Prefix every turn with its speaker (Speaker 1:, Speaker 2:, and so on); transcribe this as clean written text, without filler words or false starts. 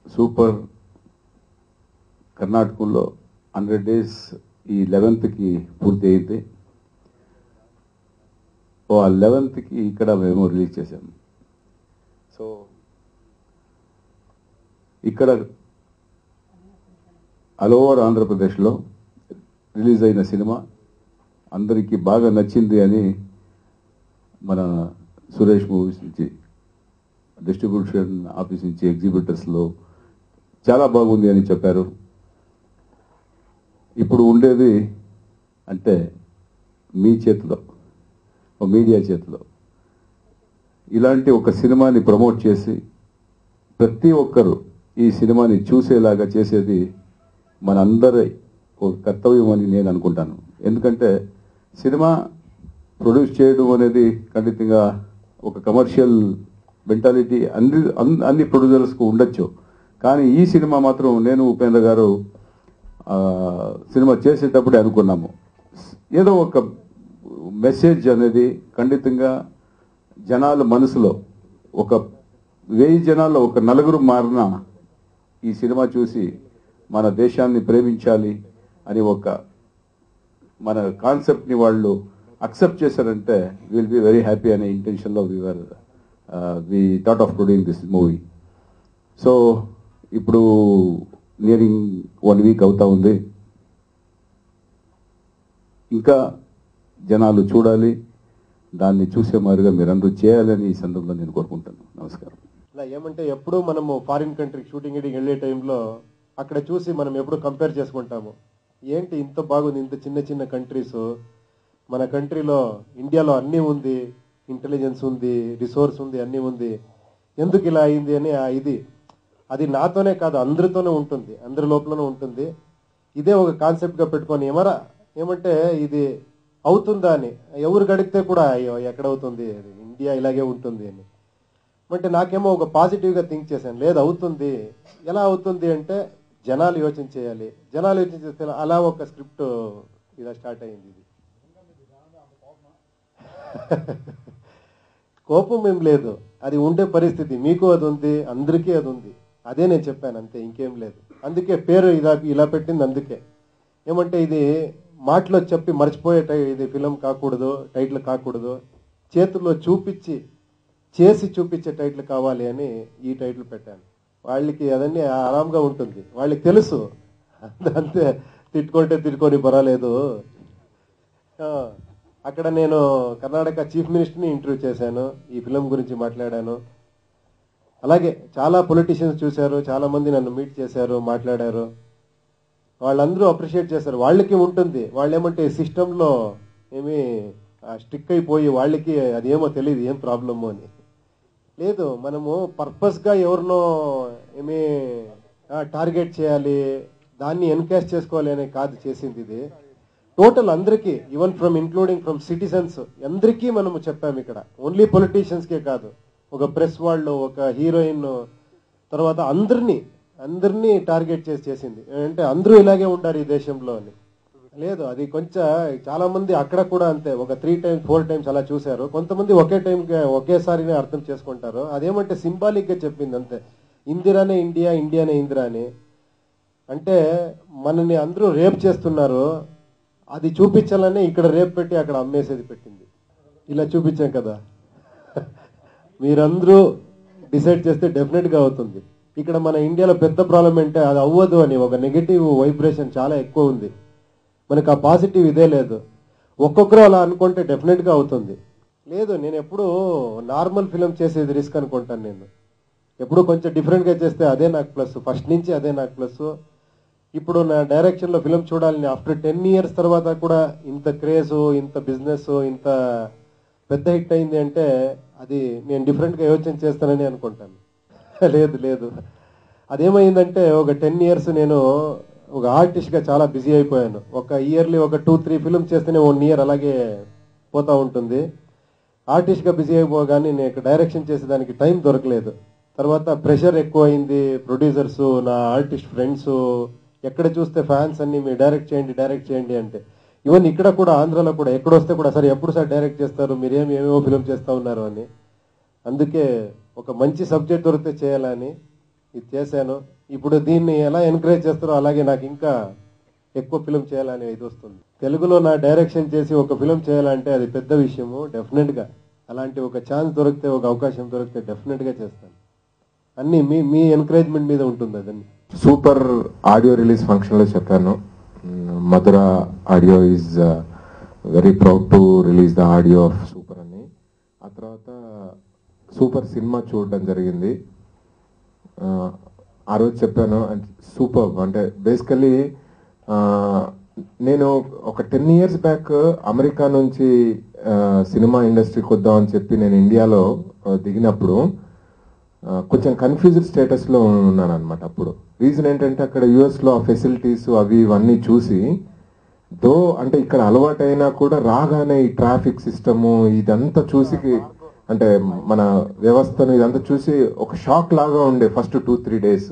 Speaker 1: Super కర్ణాటకలో 100 days ఈ 11th పూర్తి అయింది. ఆ 11th ఇక్కడ మేము రిలీజ్ చేసాము. సో ఇక్కడ ఆల్ ఓవర్ ఆంధ్రప్రదేశ్లో రిలీజ్ అయిన సినిమా అందరికీ బాగా నచ్చింది అని మన సురేష్ మూవీస్ నుంచి, డిస్ట్రిబ్యూషన్ ఆఫీస్ నుంచి, ఎగ్జిబిటర్స్లో చాలా బాగుంది అని చెప్పారు. ఇప్పుడు ఉండేది అంటే మీ చేతిలో, మీడియా చేతిలో ఇలాంటి ఒక సినిమాని ప్రమోట్ చేసి ప్రతి ఒక్కరూ ఈ సినిమాని చూసేలాగా చేసేది మనందరి ఒక కర్తవ్యం అని నేను అనుకుంటాను. ఎందుకంటే సినిమా ప్రొడ్యూస్ చేయడం అనేది ఖండితంగా ఒక కమర్షియల్ మెంటాలిటీ అన్ని ప్రొడ్యూసర్స్కు ఉండొచ్చు. కానీ ఈ సినిమా మాత్రం నేను ఉపేంద్ర గారు సినిమా చేసేటప్పుడే అనుకున్నాము, ఏదో ఒక మెసేజ్ అనేది ఖండితంగా జనాల మనసులో, ఒక 1000 జనాల్లో ఒక 4 మారిన ఈ సినిమా చూసి మన దేశాన్ని ప్రేమించాలి అని ఒక మన కాన్సెప్ట్ని వాళ్ళు అక్సెప్ట్ చేశారంటే విల్ బి వెరీ హ్యాపీ అనే ఇంటెన్షన్లో we thought of producing this movie. So ఇప్పుడు నియరింగ్ 1 week అవుతా ఉంది. ఇంకా జనాలు చూడాలి, దాన్ని చూసే మాదిరిగా మీరందరూ చేయాలని ఈ సందర్భంలో నేను కోరుకుంటాను. నమస్కారం.
Speaker 2: ఇలా ఏమంటే ఎప్పుడు మనము ఫారిన్ కంట్రీకి షూటింగ్ వెళ్ళే టైంలో అక్కడ చూసి మనం ఎప్పుడు కంపేర్ చేసుకుంటాము, ఏంటి ఇంత బాగుంది, ఇంత చిన్న చిన్న కంట్రీస్, మన కంట్రీలో ఇండియాలో అన్నీ ఉంది, ఇంటెలిజెన్స్ ఉంది, రిసోర్స్ ఉంది, అన్నీ ఉంది, ఎందుకు ఇలా అయింది అని అది నాతోనే కాదు అందరితోనే ఉంటుంది, అందరి లోపలనే ఉంటుంది. ఇదే ఒక కాన్సెప్ట్గా పెట్టుకొని ఏమంటే ఇది అవుతుందా అని ఎవరు గడిగితే కూడా అయ్యో ఎక్కడవుతుంది, ఇండియా ఇలాగే ఉంటుంది అని. అంటే నాకేమో ఒక పాజిటివ్గా థింక్ చేశాను, లేదు అవుతుంది. ఎలా అవుతుంది అంటే జనాలు యోచన చేయాలి, జనాలు యోచన చేస్తే అలా ఒక స్క్రిప్ట్ ఇలా స్టార్ట్ అయింది. ఇది కోపం ఏం లేదు, అది ఉండే పరిస్థితి, మీకు అది ఉంది, అందరికీ అది ఉంది. అదే నేను చెప్పాను, అంతే, ఇంకేం లేదు. అందుకే పేరు ఇలా పెట్టింది. అందుకే ఏమంటే ఇది మాటలో చెప్పి మర్చిపోయే ఇది ఫిలం కాకూడదు, టైటిల్ కాకూడదు, చేతుల్లో చేసి చూపించే టైటిల్ కావాలి అని ఈ టైటిల్ పెట్టాను. వాళ్ళకి అదన్నీ ఆరాంగా ఉంటుంది, వాళ్ళకి తెలుసు. అంతే, తిట్టుకొని పర్వాలేదు. అక్కడ నేను కర్ణాటక చీఫ్ మినిస్టర్ని ఇంటర్వ్యూ చేశాను, ఈ ఫిలం గురించి మాట్లాడాను. అలాగే చాలా పొలిటీషియన్స్ చూశారు, చాలా మంది నన్ను మీట్ చేశారు, మాట్లాడారు. వాళ్ళందరూ అప్రిషియేట్ చేశారు. వాళ్ళకి ఉంటుంది, వాళ్ళు ఏమంటే సిస్టంలో ఏమీ స్టిక్ అయిపోయి వాళ్ళకి అదేమో తెలియదు ఏం ప్రాబ్లము అని. లేదు, మనము పర్పస్గా ఎవరినో ఏమీ టార్గెట్ చేయాలి, దాన్ని ఎన్కాష్ చేసుకోవాలి అనే కాదు చేసింది. ఇది టోటల్ అందరికీ, ఈవెన్ ఇంక్లూడింగ్ ఫ్రమ్ సిటిజన్స్ అందరికీ మనము చెప్పాము ఇక్కడ. ఓన్లీ పొలిటీషియన్స్కే కాదు, ఒక ప్రెస్ వాళ్ళు, ఒక హీరోయిన్, తర్వాత అందరినీ టార్గెట్ చేసింది. అంటే అందరూ ఇలాగే ఉండారు ఈ దేశంలో అని. లేదు, అది కొంచెం చాలా మంది అక్కడ కూడా అంతే, ఒక 3 times 4 times అలా చూశారు. కొంతమంది ఒకేసారినే అర్థం చేసుకుంటారు. అదేమంటే సింబాలిక్గా చెప్పింది అంతే, ఇందిరానే ఇండియా, ఇండియానే ఇందిరా అని. అంటే మనని అందరూ రేప్ చేస్తున్నారు, అది చూపించాలనే ఇక్కడ రేప్ పెట్టి అక్కడ అమ్మేసేది పెట్టింది. ఇలా చూపించాం కదా, మీరందరూ డిసైడ్ చేస్తే డెఫినెట్గా అవుతుంది. ఇక్కడ మన ఇండియాలో పెద్ద ప్రాబ్లం అంటే అది అవ్వదు అని, ఒక నెగిటివ్ వైబ్రేషన్ చాలా ఎక్కువ ఉంది. మనకు ఆ పాజిటివ్ ఇదే లేదు. ఒక్కొక్కరు అలా అనుకుంటే డెఫినెట్గా అవుతుంది. లేదు, నేను ఎప్పుడు నార్మల్ ఫిలిం చేసేది రిస్క్ అనుకుంటాను. నేను ఎప్పుడు కొంచెం డిఫరెంట్గా చేస్తే అదే నాకు ప్లస్, ఫస్ట్ నుంచి అదే నాకు ప్లస్. ఇప్పుడు నా డైరెక్షన్లో ఫిలిం చూడాలని ఆఫ్టర్ 10 years తర్వాత కూడా ఇంత క్రేజ్, ఇంత బిజినెస్, ఇంత పెద్ద హిట్ అయింది అంటే అది నేను డిఫరెంట్గా యోచన చేస్తానని అనుకుంటాను. లేదు, అదేమైందంటే ఒక 10 years నేను ఒక ఆర్టిస్ట్గా చాలా బిజీ అయిపోయాను. ఒక ఇయర్లీ ఒక 2-3 ఫిల్మ్స్ చేస్తేనే 1 year అలాగే పోతూ ఉంటుంది. ఆర్టిస్ట్గా బిజీ అయిపోగానే నేను డైరెక్షన్ చేసేదానికి టైం దొరకలేదు. తర్వాత ప్రెషర్ ఎక్కువ అయింది, ప్రొడ్యూసర్స్, నా ఆర్టిస్ట్ ఫ్రెండ్స్, ఎక్కడ చూస్తే ఫ్యాన్స్ అన్ని మీరు డైరెక్ట్ చేయండి అంటే. ఈవెన్ ఇక్కడ కూడా, ఆంధ్రాలో కూడా ఎక్కడొస్తే కూడా, సరే ఎప్పుడు సార్ డైరెక్ట్ చేస్తారు, మీరేమేమో ఫిల్మ్ చేస్తూ ఉన్నారు అని. అందుకే ఒక మంచి సబ్జెక్ట్ దొరికితే చేయాలని ఇది చేశాను. ఇప్పుడు దీన్ని ఎలా ఎంకరేజ్ చేస్తారో అలాగే నాకు ఇంకా ఎక్కువ ఫిలిం చేయాలనే ఇది వస్తుంది. తెలుగులో నా డైరెక్షన్ చేసి ఒక ఫిలిం చేయాలంటే అది పెద్ద విషయము. డెఫినెట్గా అలాంటి ఒక ఛాన్స్ దొరికితే, ఒక అవకాశం దొరికితే డెఫినెట్గా చేస్తాను. అన్నీ మీ ఎంకరేజ్మెంట్ మీద ఉంటుంది అదన్నీ.
Speaker 3: సూపర్ ఆడియో రిలీజ్ ఫంక్షన్లో చెప్పాను, Madhura audio is very proud to release the audio of super అని. ఆ తర్వాత సూపర్ సినిమా చూడడం జరిగింది. ఆ రోజు చెప్పాను సూపర్ అంటే బేసికలీ నేను ఒక 10 years బ్యాక్ అమెరికా నుంచి సినిమా ఇండస్ట్రీకి వద్దామని చెప్పి నేను ఇండియాలో దిగినప్పుడు కొంచెం కన్ఫ్యూజ్డ్ స్టేటస్లో ఉన్నాను అనమాట. అప్పుడు రీజన్ ఏంటంటే అక్కడ యుఎస్లో ఆ ఫెసిలిటీస్ అవి ఇవన్నీ చూసి అంటే ఇక్కడ అలవాటైనా కూడా రాగానే ఈ ట్రాఫిక్ సిస్టము ఇదంతా చూసి అంటే మన వ్యవస్థను ఇదంతా చూసి ఒక షాక్ లాగా ఉండే ఫస్ట్ 2-3 days.